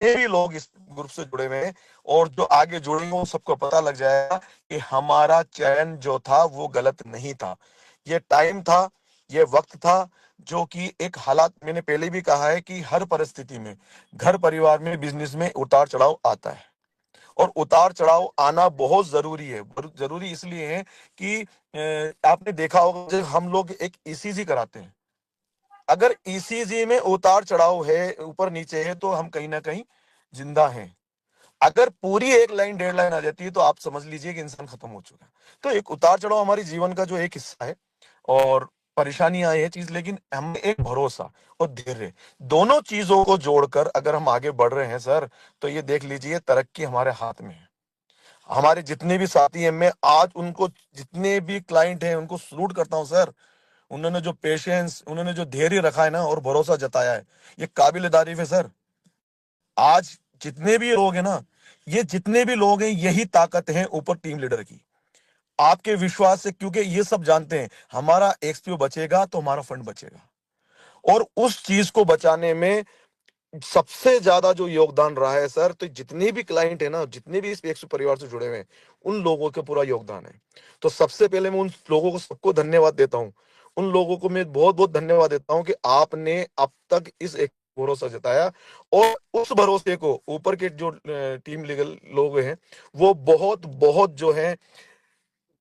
ये भी लोग इस ग्रुप से जुड़े हुए हैं और जो आगे जुड़ेंगे वो सबको पता लग जाएगा कि हमारा चयन जो था वो गलत नहीं था। ये टाइम था, ये वक्त था, जो कि एक हालात, मैंने पहले भी कहा है कि हर परिस्थिति में, घर परिवार में, बिजनेस में उतार चढ़ाव आता है और उतार चढ़ाव आना बहुत जरूरी है। जरूरी इसलिए है कि आपने देखा होगा जब हम लोग एक ईसीजी कराते हैं, अगर ईसीजी में उतार चढ़ाव है, ऊपर नीचे है, तो हम कहीं ना कहीं जिंदा हैं। अगर पूरी एक लाइन, डेढ़ लाइन आ जाती है तो आप समझ लीजिए कि इंसान खत्म हो चुका है। तो एक उतार चढ़ाव हमारे जीवन का जो एक हिस्सा है और परेशानियां ये चीज, लेकिन हम एक भरोसा और धैर्य, दोनों चीजों को जोड़कर अगर हम आगे बढ़ रहे हैं सर, तो ये देख लीजिए तरक्की हमारे हाथ में है। हमारे जितने भी साथी हैं, मैं आज उनको, जितने भी क्लाइंट हैं उनको सलूट करता हूं सर। उन्होंने जो पेशेंस, उन्होंने जो धैर्य रखा है ना और भरोसा जताया है, ये काबिल तारीफ है सर। आज जितने भी लोग हैं ना, ये जितने भी लोग हैं, यही ताकत है ऊपर टीम लीडर की, आपके विश्वास से, क्योंकि ये सब जानते हैं हमारा एक्सपीओ बचेगा तो हमारा फंड बचेगा। और उस चीज को बचाने में सबसे ज्यादा जो योगदान रहा है सर, तो जितने भी क्लाइंट है ना, जितने भी इस एक्सपीओ परिवार से जुड़े हुए हैं, उन लोगों का पूरा योगदान है। तो सबसे पहले मैं उन लोगों को सबको धन्यवाद देता हूं। उन लोगों को मैं बहुत बहुत धन्यवाद देता हूं कि आपने अब तक इस एक भरोसा जताया, और उस भरोसे को ऊपर के जो टीम लीगल लोग हैं, वो बहुत बहुत जो है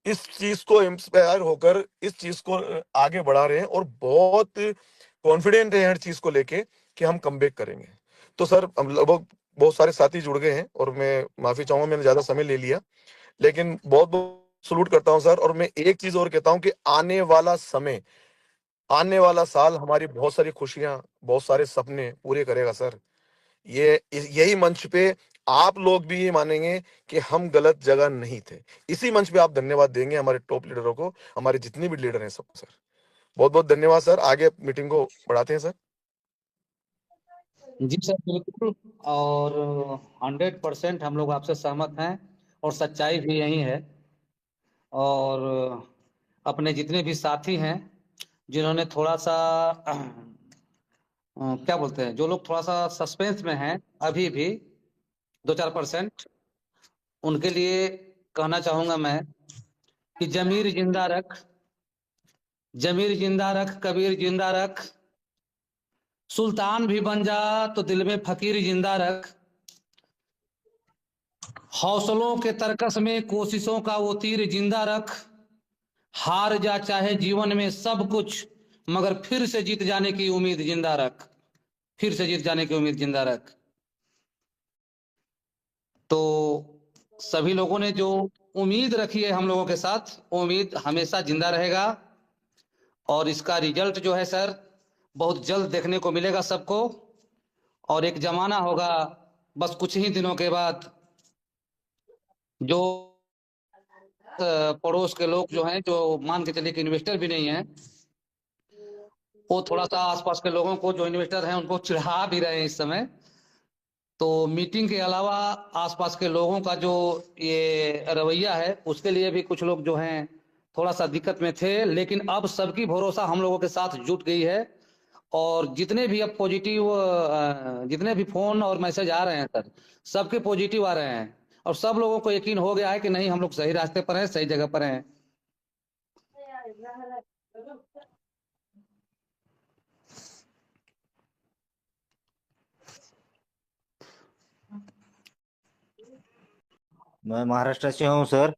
इस चीज को इंस्पायर होकर इस चीज को आगे बढ़ा रहे हैं और बहुत कॉन्फिडेंट है हर चीज को लेके कि हम कमबैक करेंगे। तो सर, हम लगभग बहुत सारे साथी जुड़ गए हैं और मैं माफी चाहूंगा मैंने ज्यादा समय ले लिया, लेकिन बहुत बहुत सलूट करता हूं सर। और मैं एक चीज और कहता हूं कि आने वाला समय, आने वाला साल हमारी बहुत सारी खुशियां, बहुत सारे सपने पूरे करेगा सर। यही मंच पे आप लोग भी ये मानेंगे कि हम गलत जगह नहीं थे। इसी मंच पे आप धन्यवाद देंगे हमारे टॉप लीडरों को, हमारे जितने भी लीडर हैं सबको सर। बहुत बहुत धन्यवाद सर। आगे मीटिंग को बढ़ाते हैं सर। जी सर, बिल्कुल। और 100% हम लोग आपसे सहमत हैं और सच्चाई भी यही है। और अपने जितने भी साथी हैं जिन्होंने थोड़ा सा क्या बोलते हैं, जो लोग थोड़ा सा सस्पेंस में हैं अभी भी 2-4%, उनके लिए कहना चाहूंगा मैं कि जमीर जिंदा रख, जमीर जिंदा रख, कबीर जिंदा रख, सुल्तान भी बन जा तो दिल में फकीर जिंदा रख, हौसलों के तरकस में कोशिशों का वो तीर जिंदा रख, हार जा चाहे जीवन में सब कुछ, मगर फिर से जीत जाने की उम्मीद जिंदा रख, फिर से जीत जाने की उम्मीद जिंदा रख। तो सभी लोगों ने जो उम्मीद रखी है हम लोगों के साथ, वो उम्मीद हमेशा जिंदा रहेगा। और इसका रिजल्ट जो है सर, बहुत जल्द देखने को मिलेगा सबको। और एक जमाना होगा बस कुछ ही दिनों के बाद, जो पड़ोस के लोग जो हैं, जो मान के चलिए कि इन्वेस्टर भी नहीं है, वो थोड़ा सा आसपास के लोगों को, जो इन्वेस्टर हैं, उनको चिढ़ा भी रहे हैं इस समय। तो मीटिंग के अलावा आसपास के लोगों का जो ये रवैया है, उसके लिए भी कुछ लोग जो हैं थोड़ा सा दिक्कत में थे, लेकिन अब सबकी भरोसा हम लोगों के साथ जुट गई है। और जितने भी अब पॉजिटिव, जितने भी फोन और मैसेज आ रहे हैं सर, सबके पॉजिटिव आ रहे हैं। और सब लोगों को यकीन हो गया है कि नहीं, हम लोग सही रास्ते पर हैं, सही जगह पर हैं। मैं महाराष्ट्र से हूँ सर,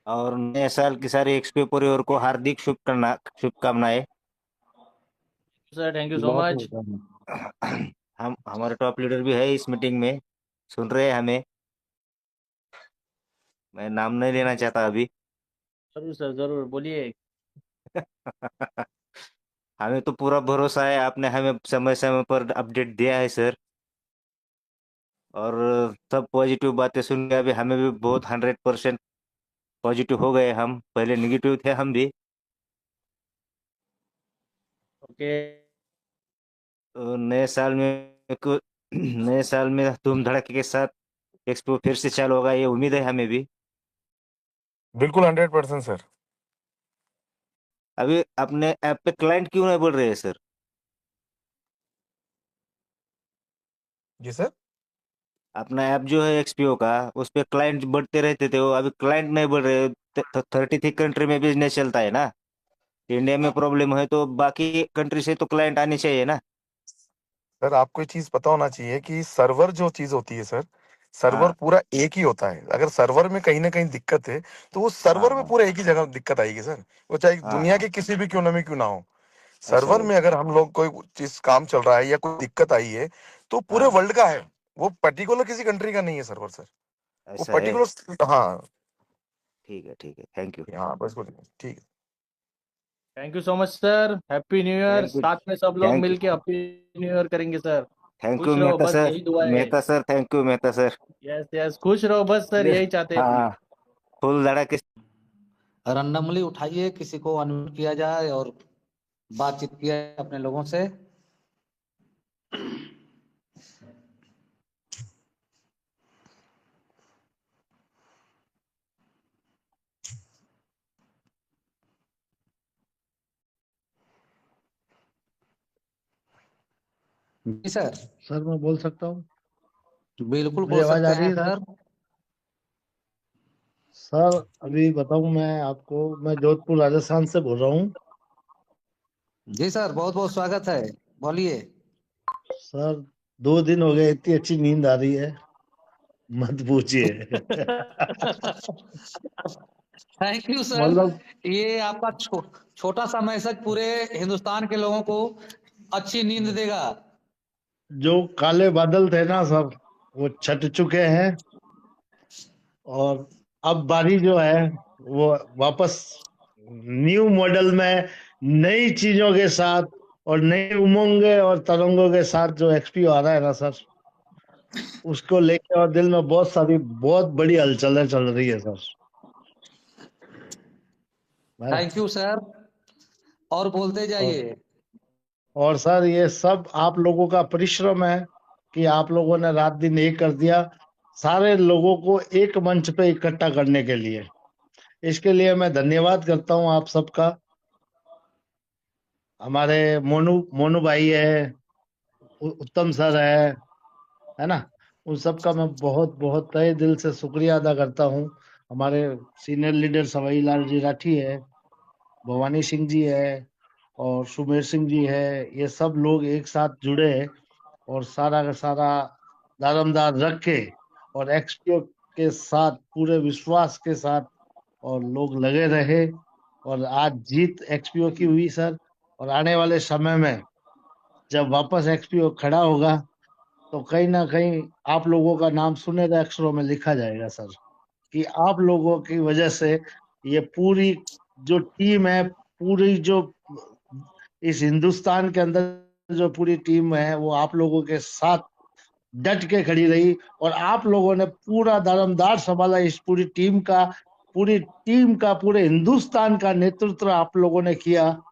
और नए साल की सारी एक्सपी परिवार को हार्दिक शुभकामनाएं। सर थैंक यू सो बहुत मच। बहुत हम हमारे टॉप लीडर भी है इस मीटिंग में, सुन रहे हैं हमें। मैं नाम नहीं लेना चाहता अभी। जरूर सर, जरूर बोलिए। हमें तो पूरा भरोसा है, आपने हमें समय समय पर अपडेट दिया है सर। और सब पॉजिटिव बातें सुन के अभी हमें भी बहुत 100% पॉजिटिव हो गए। हम पहले निगेटिव थे हम भी। ओके। नए साल में नए साल में धूम धड़के के साथ एक्सपो फिर से चालू होगा, ये उम्मीद है हमें भी। बिल्कुल 100% सर। अभी अपने ऐप पे क्लाइंट क्यों नहीं बोल रहे हैं सर? जी सर। अपना ऐप जो है एक्सपीओ का, उस पे क्लाइंट बढ़ते रहते थे, वो अभी क्लाइंट नहीं बढ़ रहे। 33 कंट्री में बिजनेस चलता है ना। इंडिया में प्रॉब्लम है तो बाकी कंट्री से तो क्लाइंट आने चाहिए ना। सर आपको ये चीज पता होना चाहिए कि सर्वर जो चीज होती है सर, सर्वर हाँ पूरा एक ही होता है। अगर सर्वर में कहीं ना कहीं दिक्कत है तो वो हाँ सर्वर में हाँ पूरा एक ही जगह दिक्कत आएगी सर, वो चाहे हाँ दुनिया हाँ। के किसी भी कोने में क्यों ना हो। ऐसा सर्वर है। में अगर हम लोग कोई चीज काम चल रहा है या कोई दिक्कत आई है तो पूरे हाँ, वर्ल्ड का है। वो पर्टिकुलर किसी कंट्री का नहीं है सर्वर सर। वो ऐसा है। पर्टिकुलर, हाँ। ठीक है, ठीक है, थैंक यू। हाँ बस कुछ नहीं। ठीक है। Thank you so much sir, happy new year. Thank you. साथ में सब लोग थैंक यू। मिलके हैप्पी न्यू ईयर करेंगे सर। थैंक यू खुश रहो, मेहता बस सर। यही दुआ है। Mehta sir, thank you Mehta sir. Yes yes, खुश रहो बस सर, ये- यही चाहते हैं अपने। हाँ, फुल धड़ाके। रैंडमली उठाइए, किसी को अनम्यूट किया जाए और बातचीत किया जाए अपने लोगों से। जी सर। सर मैं बोल सकता हूँ? बिल्कुल मेरी बोल आवाज सकते आ रही हैं है सर? सर। सर अभी बताऊं मैं आपको, मैं जोधपुर राजस्थान से बोल रहा हूँ। जी सर, बहुत बहुत स्वागत है, बोलिए। सर 2 दिन हो गए, इतनी अच्छी नींद आ रही है, मत पूछिए। Thank you sir. मतलब ये आपका छोटा सा मैसेज पूरे हिंदुस्तान के लोगों को अच्छी नींद देगा। जो काले बादल थे ना सब, वो छट चुके हैं। और अब बारी जो है वो वापस न्यू मॉडल में नई चीजों के साथ और नई उमंगे और तरंगों के साथ जो एक्सपी आ रहा है ना सर, उसको लेके और दिल में बहुत बड़ी हलचलें चल रही है सर। मैं थैंक यू सर, और बोलते और जाइए। और सर ये सब आप लोगों का परिश्रम है कि आप लोगों ने रात दिन एक कर दिया, सारे लोगों को एक मंच पे इकट्ठा करने के लिए। इसके लिए मैं धन्यवाद करता हूँ आप सबका। हमारे मोनू मोनू भाई है, उत्तम सर है ना, उन सबका मैं बहुत बहुत तहे दिल से शुक्रिया अदा करता हूँ। हमारे सीनियर लीडर सवाई लाल जी राठी है, भवानी सिंह जी है और सुमेर सिंह जी है। ये सब लोग एक साथ जुड़े और सारा का सारा दारमदार रख के और एक्सपीओ के साथ पूरे विश्वास के साथ और लोग लगे रहे और आज जीत एक्सपीओ की हुई सर। और आने वाले समय में जब वापस एक्सपीओ खड़ा होगा तो कहीं ना कहीं आप लोगों का नाम सुनहरे अक्षरों में लिखा जाएगा सर, कि आप लोगों की वजह से ये पूरी जो टीम है, पूरी जो इस हिंदुस्तान के अंदर जो पूरी टीम है वो आप लोगों के साथ डट के खड़ी रही और आप लोगों ने पूरा दारोमदार संभाला इस पूरी टीम का पूरे हिंदुस्तान का नेतृत्व आप लोगों ने किया।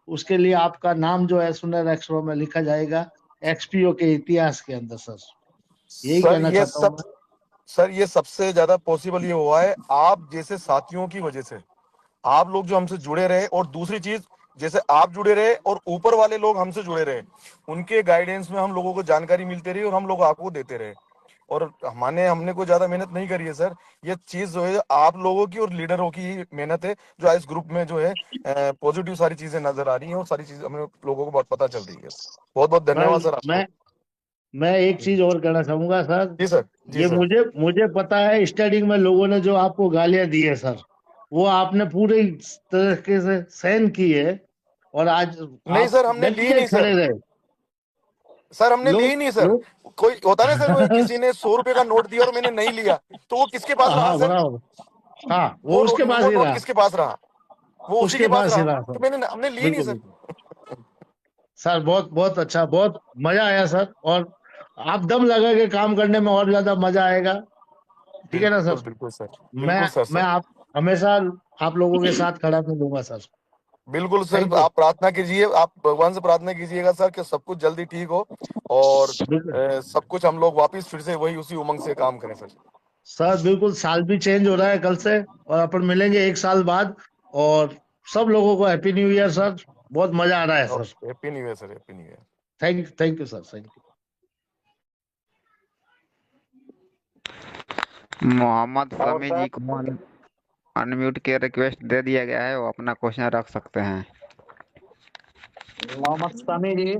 उसके लिए आपका नाम जो है सुनहरे अक्षरों में लिखा जाएगा एक्सपीओ के इतिहास के अंदर सर। यही सर कहना ये चाहता हूँ सब, मैं। सर ये सबसे ज्यादा पॉसिबल ये हुआ है आप जैसे साथियों की वजह से। आप लोग जो हमसे जुड़े रहे, और दूसरी चीज, जैसे आप जुड़े रहे और ऊपर वाले लोग हमसे जुड़े रहे, उनके गाइडेंस में हम लोगों को जानकारी मिलती रही और हम लोग आपको देते रहे। और हमने कोई ज्यादा मेहनत नहीं करी है सर। ये चीज जो है आप लोगों की और लीडरों की ही मेहनत है, जो आज इस ग्रुप में जो है पॉजिटिव सारी चीजें नजर आ रही हैं और सारी चीजें हमें लोगों को बहुत पता चल रही है। बहुत बहुत मैं धन्यवाद सर मैं आपको। मैं एक चीज और कहना चाहूंगा सर। जी सर। जी ये सर। मुझे मुझे पता है स्टार्टिंग में लोगों ने जो आपको गालियां दी है सर, वो आपने पूरे तरीके से सहन की है और आज नहीं आप सर, हमने डट ली के नहीं खड़े सर। रहे। सर हमने ली लोग नहीं सर। लोग कोई होता ना सर, वो किसी ने 100 रुपए का नोट दिया और मैंने नहीं लिया, तो वो किसके पास रहा हाँ सर? बराबर। हाँ वो उसके पास वो ही नोट रहा। किसके पास रहा? वो उसी के उसके पास पास ही रहा। रहा तो सर। हमने ली नहीं बिल्कुल सर। बिल्कुल सर, बहुत बहुत अच्छा, बहुत मजा आया सर। और आप दम लगा के काम करने में और ज्यादा मजा आएगा। ठीक है ना बिल्कुल सर? बिल्कुल सर। मैं बिल्कुल सर मैं सर। आप हमेशा आप लोगों के साथ खड़ा मिलूंगा सर। बिल्कुल सर, थैंक यू। आप प्रार्थना कीजिए, आप भगवान से प्रार्थना कीजिएगा सर कि सब कुछ जल्दी ठीक हो और बिल्कुल सब कुछ हम लोग वापस फिर से वही उसी उमंग से काम करें सर। सर, बिल्कुल साल भी चेंज हो रहा है कल से और अपन मिलेंगे एक साल बाद। और सब लोगों को हैप्पी न्यू ईयर सर। बहुत मजा आ रहा है sir. Happy new year sir, happy new year. Thank you sir, thank you. Mohammad और समी जी सर को अनम्यूट के रिक्वेस्ट दे दिया गया है, वो अपना क्वेश्चन रख सकते हैं। मोहम्मद सामी जी,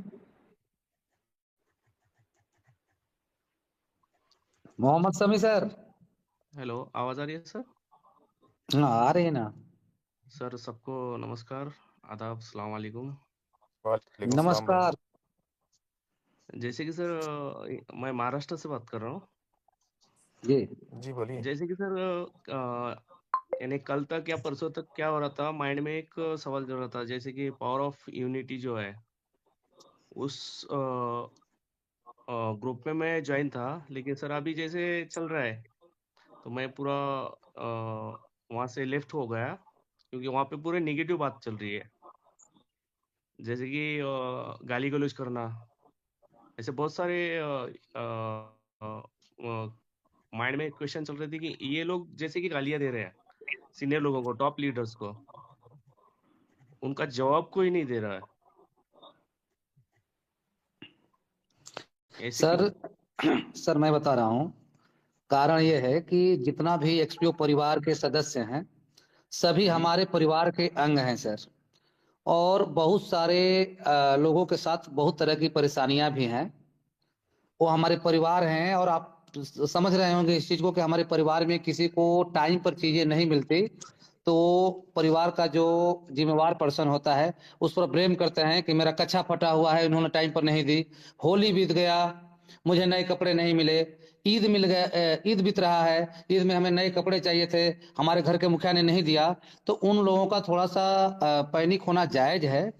मोहम्मद समी सर। हेलो, आवाज आ रही है सर? हाँ, आ रही है ना। सर सबको नमस्कार, आदाब, सलाम वालेकुम। वालेकुम सलाम भाई। नमस्कार जैसे कि सर मैं महाराष्ट्र से बात कर रहा हूँ। जी। जी बोलिए। जैसे कि सर यानी कल तक या परसों तक क्या हो रहा था, माइंड में एक सवाल चल रहा था, जैसे कि पावर ऑफ यूनिटी जो है उस ग्रुप में मैं ज्वाइन था, लेकिन सर अभी जैसे चल रहा है तो मैं पूरा वहाँ से लेफ्ट हो गया, क्योंकि वहाँ पे पूरे नेगेटिव बात चल रही है, जैसे कि गाली गलौज करना, ऐसे बहुत सारे माइंड में क्वेश्चन चल रहे थे कि ये लोग जैसे कि गालियां दे रहे हैं सीनियर लोगों को, टॉप लीडर्स को, उनका जवाब कोई नहीं दे रहा है, ऐसे क्यों? सर सर मैं बता रहा हूँ, कारण ये है कि जितना भी एक्सपीओ परिवार के सदस्य हैं सभी जी हमारे परिवार के अंग हैं सर। और बहुत सारे लोगों के साथ बहुत तरह की परेशानियां भी हैं। वो हमारे परिवार हैं और आप समझ रहे होंगे इस चीज को कि हमारे परिवार में किसी को टाइम पर चीजें नहीं मिलती तो परिवार का जो जिम्मेवार पर्सन होता है उस पर ब्लेम करते हैं कि मेरा कच्छा फटा हुआ है, इन्होंने टाइम पर नहीं दी। होली बीत गया, मुझे नए कपड़े नहीं मिले। ईद मिल गया, ईद बीत रहा है, ईद में हमें नए कपड़े चाहिए थे, हमारे घर के मुखिया ने नहीं दिया। तो उन लोगों का थोड़ा सा पैनिक होना जायज है।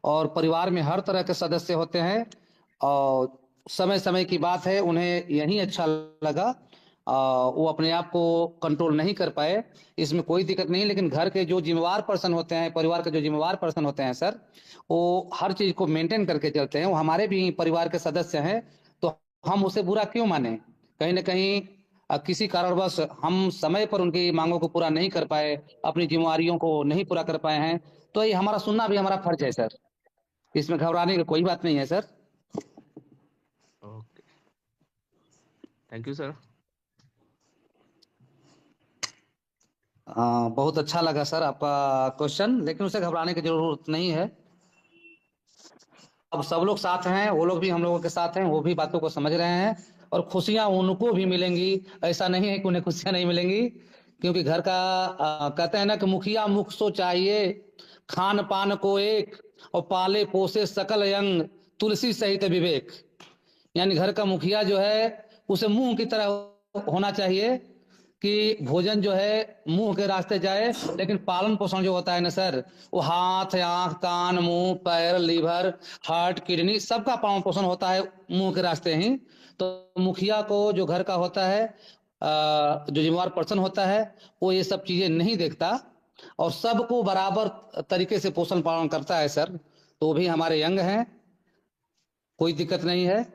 और परिवार में हर तरह के सदस्य होते हैं और समय समय की बात है, उन्हें यही अच्छा लगा। वो अपने आप को कंट्रोल नहीं कर पाए, इसमें कोई दिक्कत नहीं। लेकिन घर के जो जिम्मेवार पर्सन होते हैं, परिवार के जो जिम्मेवार पर्सन होते हैं सर, वो हर चीज को मेंटेन करके चलते हैं। वो हमारे भी परिवार के सदस्य हैं, तो हम उसे बुरा क्यों माने। कहीं ना कहीं किसी कारणवश हम समय पर उनकी मांगों को पूरा नहीं कर पाए, अपनी जिम्मेवारियों को नहीं पूरा कर पाए हैं, तो ये हमारा सुनना भी हमारा फर्ज है सर। इसमें घबराने की कोई बात नहीं है sir. Okay, thank you sir. बहुत अच्छा लगा सर आपका क्वेश्चन, लेकिन उसे घबराने की जरूरत नहीं है। अब सब लोग साथ हैं, वो लोग भी हम लोगों के साथ हैं, वो भी बातों को समझ रहे हैं और खुशियां उनको भी मिलेंगी। ऐसा नहीं है कि उन्हें खुशियां नहीं मिलेंगी, क्योंकि घर का कहते हैं ना कि मुखिया मुख सो चाहिए, खान पान को एक, और पाले पोसे सकल अंग, तुलसी सहित विवेक। यानी घर का मुखिया जो है उसे मुंह की तरह होना चाहिए कि भोजन जो है मुंह के रास्ते जाए, लेकिन पालन पोषण जो होता है ना सर, वो हाथ, आंख, कान, मुंह, पैर, लीवर, हार्ट, किडनी, सबका पालन पोषण होता है मुंह के रास्ते ही। तो मुखिया को जो घर का होता है, जो जिम्मेवार पर्सन होता है, वो ये सब चीजें नहीं देखता और सबको बराबर तरीके से पोषण पालन करता है सर। तो वो भी हमारे यंग हैं, कोई दिक्कत नहीं है।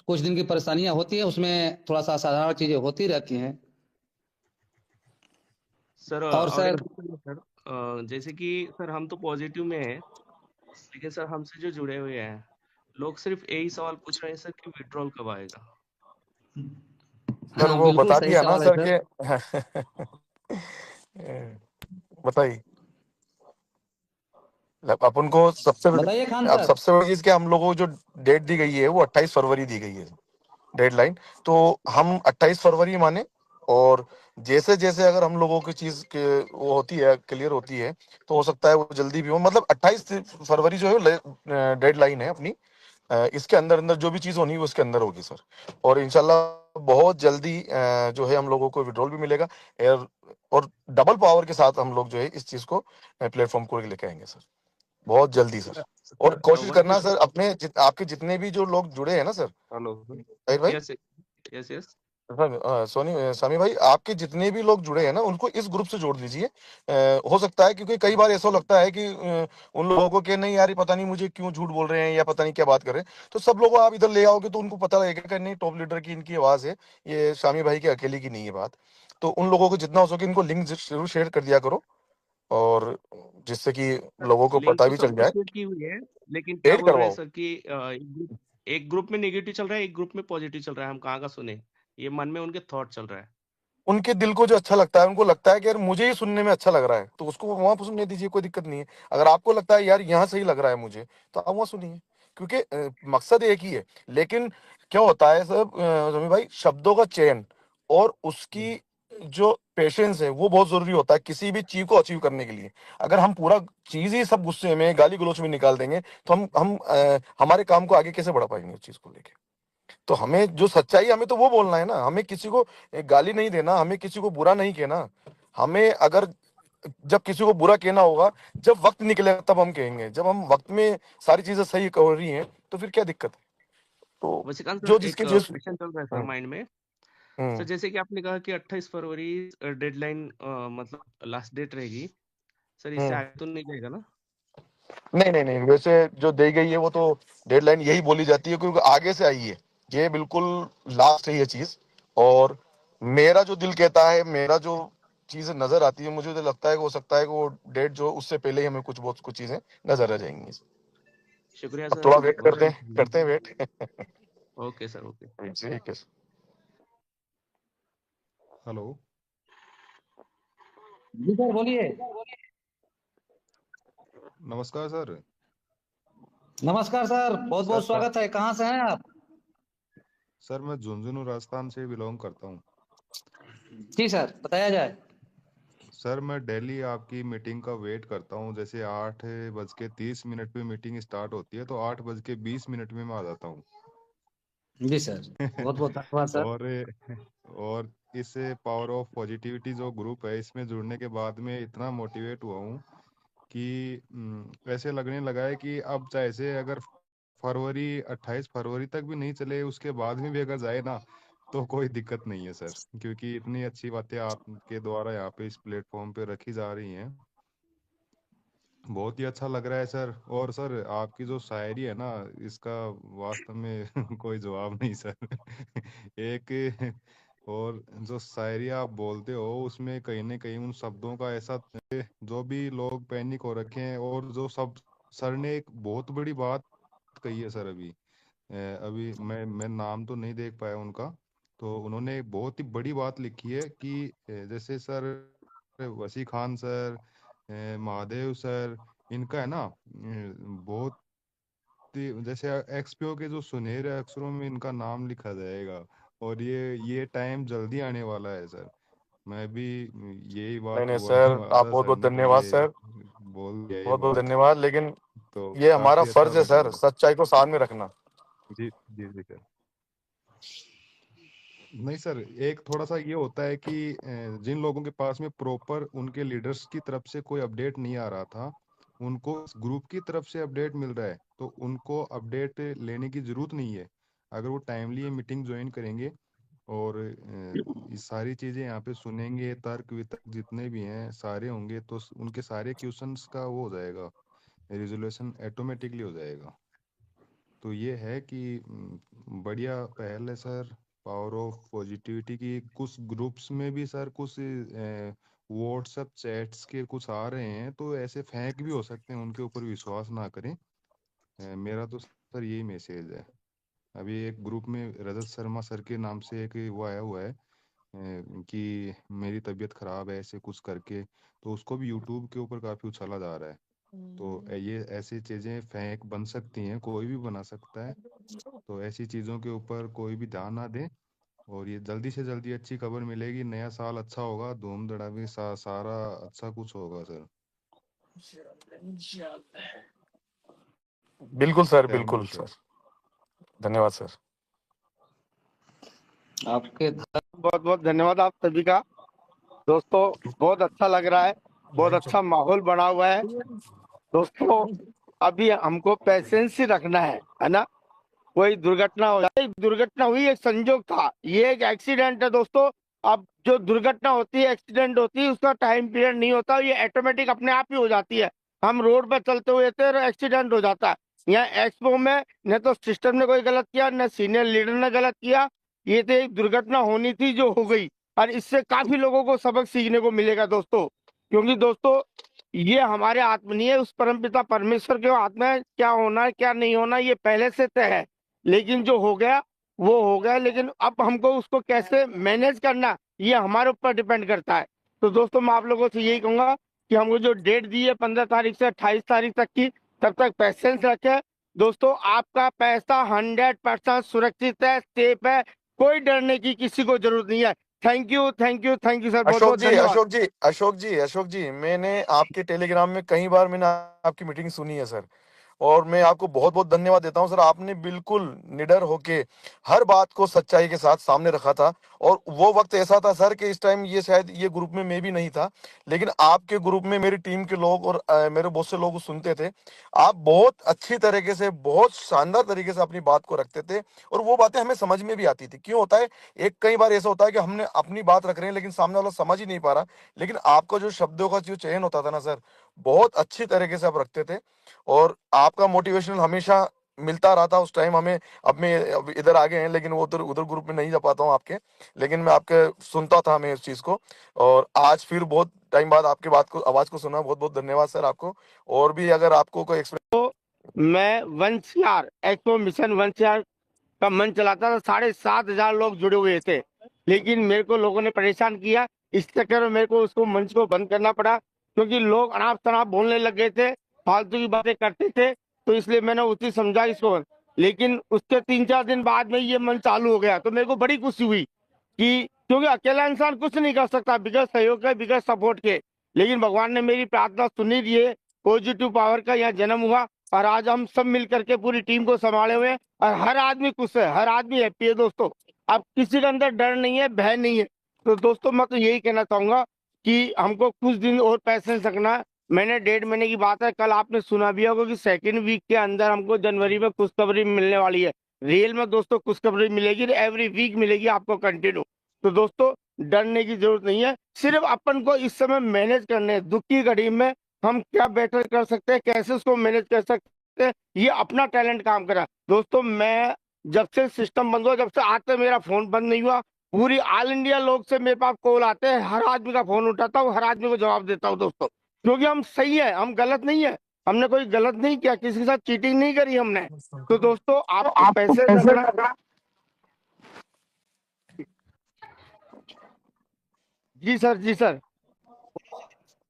कुछ दिन की परेशानियां होती है, उसमें थोड़ा सा साधारण चीजें होती रहती हैं। सर और और एक सर क्वेश्चन है सर, जैसे कि सर हम तो पॉजिटिव में है, लेकिन सर हमसे जो जुड़े हुए हैं लोग सिर्फ यही सवाल पूछ रहे हैं सर कि विड्रॉल कब आएगा? सर हाँ, वो बिल्कुल बता सही दिया ना सवाल है सर सर। के बताइए। अपन को बताइए खान अब सर। सबसे बड़ी चीज कि हम लोगों को जो डेट दी गई है वो 28 फरवरी दी गई है, डेडलाइन। तो हम 28 फरवरी माने, और जैसे जैसे अगर हम लोगों की चीज के वो होती है, क्लियर होती है, तो हो सकता है वो जल्दी भी हो। मतलब 28 फरवरी जो है डेडलाइन है अपनी। इसके अंदर अंदर जो भी चीज होनी है वो इसके अंदर होगी सर। और इंशाल्लाह बहुत जल्दी जो है हम लोगों को विड्रॉल भी मिलेगा। और डबल पावर के साथ हम लोग जो है इस चीज को प्लेटफॉर्म को लेके आएंगे सर, बहुत जल्दी सर। और सर कोशिश वन करना क्वेश्चन। सर अपने आपके जितने भी जो लोग जुड़े हैं ना सर, हेलो। राइट भाई। Yes yes yes. Sir Soni Sami भाई, आपके जितने भी लोग जुड़े हैं ना उनको इस ग्रुप से जोड़ दीजिए। हो सकता है, क्योंकि कई बार ऐसा लगता है कि उन लोगों को कि नहीं यार ये पता नहीं मुझे क्यों झूठ बोल रहे हैं या पता नहीं क्या बात कर रहे हैं। तो सब लोगों आप इधर ले आओगे तो उनको पता लगेगा कि नहीं, टॉप लीडर की इनकी आवाज है, ये शामी भाई के अकेले की नहीं है बात। तो उन लोगों को जितना हो सके इनको लिंक जरूर शेयर कर दिया करो, और जिससे कि लोगों को लिंक पता तो भी चल सबको जाए। शेयर की हुई है, लेकिन क्या ऐड बोल रहे हैं करवाओ। सर कि एक ग्रुप में नेगेटिव चल रहा है, एक ग्रुप में पॉजिटिव चल रहा है, हम कहाँ का सुने? ये मन में उनके थॉट चल रहा है। उनके दिल को जो अच्छा लगता है, उनको लगता है कि यार मुझे ही सुनने में अच्छा लग रहा है, तो उसको वहां पर सुनने दीजिए, कोई दिक्कत नहीं है। अगर आपको लगता है यार यहाँ सही लग रहा है मुझे, तो आप वहां सुनिए, क्योंकि मकसद एक ही है। लेकिन क्या होता है सब रवि भाई, शब्दों का चयन और उसकी जो पेशेंस है वो बहुत जरूरी होता है किसी भी चीज को अचीव करने के लिए। अगर हम पूरा चीज ही सब गुस्से में गाली गलौच में निकाल देंगे, तो हम हमारे काम को आगे कैसे बढ़ा पाएंगे उस चीज को लेके। तो हमें जो सच्चाई है, हमें तो वो बोलना है ना, हमें किसी को गाली नहीं देना, हमें किसी को बुरा नहीं कहना। हमें अगर जब किसी को बुरा कहना होगा, जब वक्त निकलेगा तब हम कहेंगे। जब हम वक्त में सारी चीजें सही हो रही हैं तो फिर क्या दिक्कत है। तो वसीकांत जो सर, एक जिसके जिस क्वेश्चन चल रहा है सर हम्म, माइंड में। सर हम्म, जैसे कि आपने कहा कि 28 फरवरी डेडलाइन, मतलब लास्ट डेट रहेगी। सर इससे हम्म। आगे तो नहीं जाएगा ना? नहीं नहीं नहीं, वैसे जो दी गई है वो तो डेडलाइन यही बोली जाती है, क्योंकि आगे से आई है। ये बिल्कुल लास्ट है ये चीज। और मेरा जो दिल कहता है, मेरा जो चीजें नजर आती है, मुझे तो लगता है कि हो सकता है कि वो डेट जो उससे पहले ही हमें कुछ बहुत कुछ चीजें नजर आ जाएंगी। शुक्रिया अब सर, थोड़ा वेट बहुत कुछ। करते हैं वेट। Okay sir, okay. ठीक है। हेलो। जी सर बोलिए। नमस्कार सर। नमस्कार सर, बहुत सर बहुत स्वागत है। कहाँ से हैं आप? सर मैं झुंझुनू राजस्थान से बिलोंग करता हूँ। जी सर, बताया जाए। सर मैं डेली आपकी मीटिंग का वेट करता हूँ। जैसे 8:30 पे मीटिंग स्टार्ट होती है, तो 8:20 में मैं आ जाता हूँ। जी सर, बहुत बहुत धन्यवाद सर। और और इस पावर ऑफ पॉजिटिविटी जो ग्रुप है, इसमें जुड़ने के बाद में इतना मोटिवेट हुआ हूँ कि ऐसे लगने लगा है कि अब चाहे से अगर 28 फरवरी तक भी नहीं चले, उसके बाद में भी अगर जाए ना, तो कोई दिक्कत नहीं है सर। क्योंकि इतनी अच्छी बातें आपके द्वारा यहाँ पे इस प्लेटफॉर्म पे रखी जा रही हैं, बहुत ही अच्छा लग रहा है सर। और सर आपकी जो शायरी है ना, इसका वास्तव में कोई जवाब नहीं सर। एक और जो शायरी आप बोलते हो, उसमें कहीं ना कहीं उन शब्दों का ऐसा, जो भी लोग पैनिक हो रखे हैं, और जो सब सर ने एक बहुत बड़ी बात कही है सर। अभी मैं नाम तो नहीं देख पाया उनका। तो उन्होंने एक बहुत ही बड़ी बात लिखी है कि जैसे सर वसी खान सर, महादेव सर, इनका है ना, बहुत ही जैसे एक्सपीओ के जो सुनहरे अक्षरों में इनका नाम लिखा जाएगा। और ये टाइम जल्दी आने वाला है सर। मैं भी यही नहीं बात नहीं बोलने सर, आप वाला था बहुत सर बहुत ने, तो धन्यवाद ये सर, बोल दिया ये बहुत बहुत बात। धन्यवाद। लेकिन तो ये हमारा काफी अच्छा फर्ज है लगा सर, सर। सच्चाई को सामने रखना। जी जी जी सर। नहीं सर, एक थोड़ा सा ये होता है कि जिन लोगों के पास में प्रॉपर उनके लीडर्स की तरफ से कोई अपडेट नहीं आ रहा था, उनको ग्रुप की तरफ से अपडेट मिल रहा है, तो उनको अपडेट लेने की जरूरत नहीं है। अगर वो टाइमली ये मीटिंग ज्वाइन करेंगे और ये सारी चीजें यहाँ पे सुनेंगे, तर्क वितर्क जितने भी हैं सारे होंगे, तो उनके सारे क्वेश्चंस का वो हो जाएगा, रिजोल्यूशन ऑटोमेटिकली हो जाएगा। तो ये है कि बढ़िया पहल है सर, पावर ऑफ पॉजिटिविटी की। कुछ ग्रुप्स में भी सर कुछ व्हाट्सएप चैट्स के कुछ आ रहे हैं, तो ऐसे फेक भी हो सकते हैं, उनके ऊपर विश्वास ना करें। मेरा तो सर यही मैसेज है। अभी एक ग्रुप में रजत शर्मा सर के नाम से एक वो आया हुआ है, कि मेरी तबीयत खराब है ऐसे कुछ करके, तो उसको भी यूट्यूब के ऊपर काफी उछाला जा रहा है। तो ये ऐसी चीजें फेक बन सकती हैं, कोई भी बना सकता है। तो ऐसी चीजों के ऊपर कोई भी ध्यान ना दे, और ये जल्दी से जल्दी अच्छी खबर मिलेगी, नया साल अच्छा होगा, धूम धड़ाके सारा अच्छा कुछ होगा सर। बिल्कुल सर, थैंक बिल्कुल यू सर। सर, धन्यवाद सर। आपके बहुत बहुत धन्यवाद आप सभी का। दोस्तों बहुत अच्छा लग रहा है, बहुत अच्छा माहौल बना हुआ है। दोस्तों अभी हमको पेशेंस ही रखना है ना। कोई दुर्घटना हो जाए, एक दुर्घटना हुई, एक संजोग था, ये एक एक्सीडेंट है दोस्तों। अब जो दुर्घटना होती है, एक्सीडेंट होती है, उसका टाइम पीरियड नहीं होता, ये ऑटोमेटिक अपने आप ही हो जाती है। हम रोड पर चलते हुए थे और एक्सीडेंट हो जाता है। यहाँ एक्सपो में न तो सिस्टम ने कोई गलत किया, न सीनियर लीडर ने गलत किया। ये तो एक दुर्घटना होनी थी जो हो गई, और इससे काफी लोगों को सबक सीखने को मिलेगा दोस्तों। क्योंकि दोस्तों ये हमारे हाथ में नहीं है, उस परमपिता परमेश्वर के हाथ में क्या होना है क्या नहीं होना, ये पहले से तय है। लेकिन जो हो गया वो हो गया, लेकिन अब हमको उसको कैसे मैनेज करना, ये हमारे ऊपर डिपेंड करता है। तो दोस्तों मैं आप लोगों से यही कहूंगा कि हमको जो डेट दी है 15 तारीख से 28 तारीख तक की, तब तक पेशेंस रखें। दोस्तों आपका पैसा 100% सुरक्षित है, सेफ है, कोई डरने की किसी को जरूरत नहीं है। थैंक यू सर, बहुत बहुत धन्यवाद। अशोक जी, मैंने आपके टेलीग्राम में कई बार मैंने आपकी मीटिंग सुनी है सर, और मैं आपको बहुत बहुत धन्यवाद देता हूं सर। आपने बिल्कुल निडर होके हर बात को सच्चाई के साथ सामने रखा था, और वो वक्त ऐसा था सर कि इस टाइम ये शायद ये ग्रुप में मैं भी नहीं था, लेकिन आपके ग्रुप में मेरी टीम के लोग और मेरे बहुत से लोग सुनते थे। आप बहुत अच्छी तरीके से, बहुत शानदार तरीके से अपनी बात को रखते थे, और वो बातें हमें समझ में भी आती थी। क्यों होता है, एक कई बार ऐसा होता है कि हमने अपनी बात रख रहे हैं लेकिन सामने वाला समझ ही नहीं पा रहा, लेकिन आपका जो शब्दों का जो चयन होता था ना सर, बहुत अच्छी तरीके से आप रखते थे, और आपका मोटिवेशनल हमेशा मिलता रहा था उस टाइम हमें। अब इधर आ गए हैं, लेकिन वो उधर उधर ग्रुप में नहीं जा पाता हूँ आपके, लेकिन मैं आपके सुनता था मैं इस चीज को, और आज फिर बहुत टाइम बाद आपके बात को आवाज को सुना। बहुत बहुत धन्यवाद सर आपको। और भी अगर आपको कोई मैं 1CR एक्सपो मिशन 1CR का मंच चलाता था, 7,500 लोग जुड़े हुए थे, लेकिन मेरे को लोगों ने परेशान किया। इस चक्कर में मेरे को उसको मंच को बंद करना पड़ा, क्योंकि लोग अनाप शनाप बोलने लग गए थे, फालतू की बातें करते थे, तो इसलिए मैंने उसी समझा इसको। लेकिन उसके 3-4 दिन बाद में ये मंच चालू हो गया, तो मेरे को बड़ी खुशी हुई कि, क्योंकि अकेला इंसान कुछ नहीं कर सकता बिगैर सहयोग के, बिगैर सपोर्ट के। लेकिन भगवान ने मेरी प्रार्थना सुनी, दिए पॉजिटिव पावर का यहाँ जन्म हुआ, और आज हम सब मिल करके पूरी टीम को संभाले हुए हैं, और हर आदमी खुश है, हर आदमी हैप्पी है दोस्तों। अब किसी के अंदर डर नहीं है, भय नहीं है। तो दोस्तों मैं तो यही कहना चाहूंगा कि हमको कुछ दिन और पैसेंस रखना है। मैंने 1.5 महीने की बात है, कल आपने सुना भी होगा कि 2nd वीक के अंदर हमको जनवरी में खुशखबरी मिलने वाली है। रियल में दोस्तों खुशखबरी मिलेगी, एवरी वीक मिलेगी आपको कंटिन्यू। तो दोस्तों डरने की जरूरत नहीं है, सिर्फ अपन को इस समय मैनेज करने हैं। दुख की घड़ी में हम क्या बेटर कर सकते हैं, कैसे उसको मैनेज कर सकते हैं, ये अपना टैलेंट काम करा। दोस्तों मैं जब से सिस्टम बंद हुआ, जब से आज तक मेरा फोन बंद नहीं हुआ, पूरी ऑल इंडिया लोग से मेरे पास कॉल आते हैं, हर आदमी का फोन उठाता हूँ, हर आदमी को जवाब देता हूँ दोस्तों, क्योंकि हम सही है, हम गलत नहीं है। हमने कोई गलत नहीं किया, किसी के साथ चीटिंग नहीं करी हमने। तो दोस्तों आपको पैसे रखना। जी सर।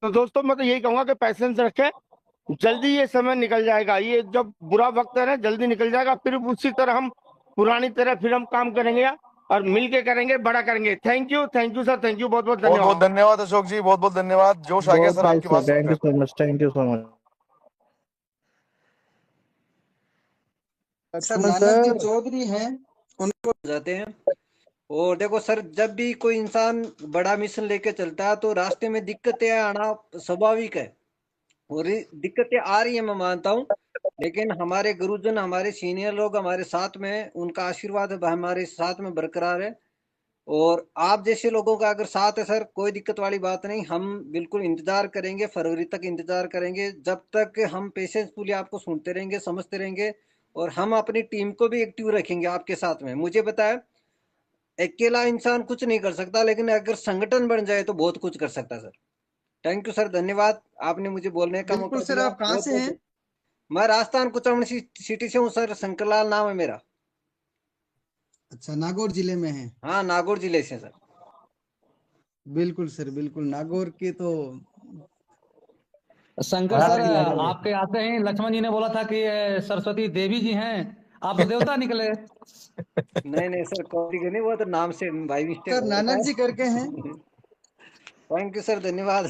तो दोस्तों मैं तो यही कहूंगा कि पैसेंस रखें, जल्दी ये समय निकल जाएगा। ये जब बुरा वक्त है ना, जल्दी निकल जाएगा, फिर उसी तरह हम पुरानी तरह फिर हम काम करेंगे और मिल के करेंगे, बड़ा करेंगे। Thank you sir, thank you, बहुत बहुत बहुत बहुत धन्यवाद। धन्यवाद अशोक जी, बहुत बहुत धन्यवाद। जोश आ गया सर आपकी बात थैंक यू सुनकर। So much, thank you so much. Sir Lakshman Nanak ji sir, Chaudhary हैं, उनको जाते हैं। और देखो सर, जब भी कोई इंसान बड़ा मिशन लेके चलता है तो रास्ते में दिक्कतें आना स्वाभाविक है, और ये दिक्कतें आ रही है मैं मानता हूँ, लेकिन हमारे गुरुजन, हमारे सीनियर लोग हमारे साथ में हैं, उनका आशीर्वाद हमारे साथ में बरकरार है, और आप जैसे लोगों का अगर साथ है सर, कोई दिक्कत वाली बात नहीं। हम बिल्कुल इंतजार करेंगे, फरवरी तक इंतजार करेंगे, जब तक हम पेशेंसफुली आपको सुनते रहेंगे, समझते रहेंगे, और हम अपनी टीम को भी एक्टिव रखेंगे आपके साथ में। मुझे बताया, अकेला इंसान कुछ नहीं कर सकता, लेकिन अगर संगठन बन जाए तो बहुत कुछ कर सकता है सर। थैंक यू सर, धन्यवाद, आपने मुझे बोलने का मौका बिल्कुल सर। दिया। आप कहाँ से हैं? मैं राजस्थान कुचामणी सिटी से हूँ सर, शंकरलाल नाम है मेरा। अच्छा, नागौर जिले में हैं? हाँ, नागौर जिले से सर। बिल्कुल सर, बिल्कुल। नागौर के तो शंकर सर, आपके आते ही लक्ष्मण जी ने बोला था कि ये सरस्वती देवी जी हैं, आप तो देवता निकले। नहीं सर, कॉपी के नहीं, वो तो नाम से भाई मिस्टेक सर हो नानक जाता जी करके हैं। है। थैंक यू सर, धन्यवाद।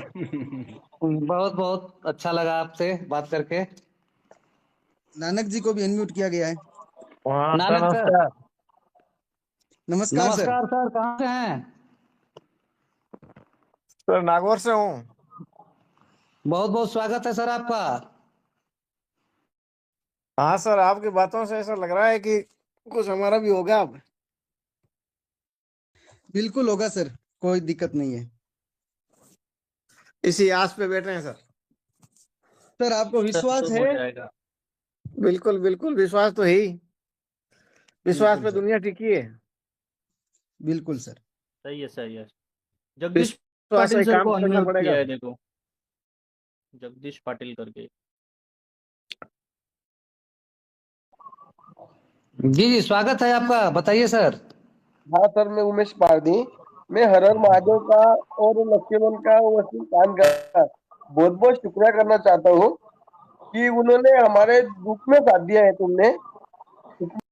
बहुत बहुत अच्छा लगा आपसे बात करके। नानक जी को भी अनम्यूट किया गया है। नानक सर, नमस्कार सर। नमस्कार सर, कहाँ से हैं? सर नागौर से हूँ। बहुत बहुत स्वागत है सर आपका। हाँ सर, आपकी बातों से ऐसा लग रहा है कि कुछ हमारा भी होगा अब। बिल्कुल होगा सर, कोई दिक्कत नहीं है। इसी आस पे बैठे हैं सर। सर आपको विश्वास है? बिल्कुल बिल्कुल, विश्वास तो है ही। विश्वास बिल्कुल पे सर। दुनिया टिकी है। बिल्कुल सर। सही है, सही है। जगदीश विश्वास पाटिल से सर काम को करना अनम्यूट पड़ेगा। किया है, देखो, जगदीश पाटिल करके। जी जी, स्वागत है आपका, बताइए सर। हाँ सर, मैं उमेश पारदी। मैं हर हर महादेव का और लक्ष्मण का वसीम खान का बहुत बहुत शुक्रिया करना चाहता हूँ कि उन्होंने हमारे दुख में साथ दिया है तुमने।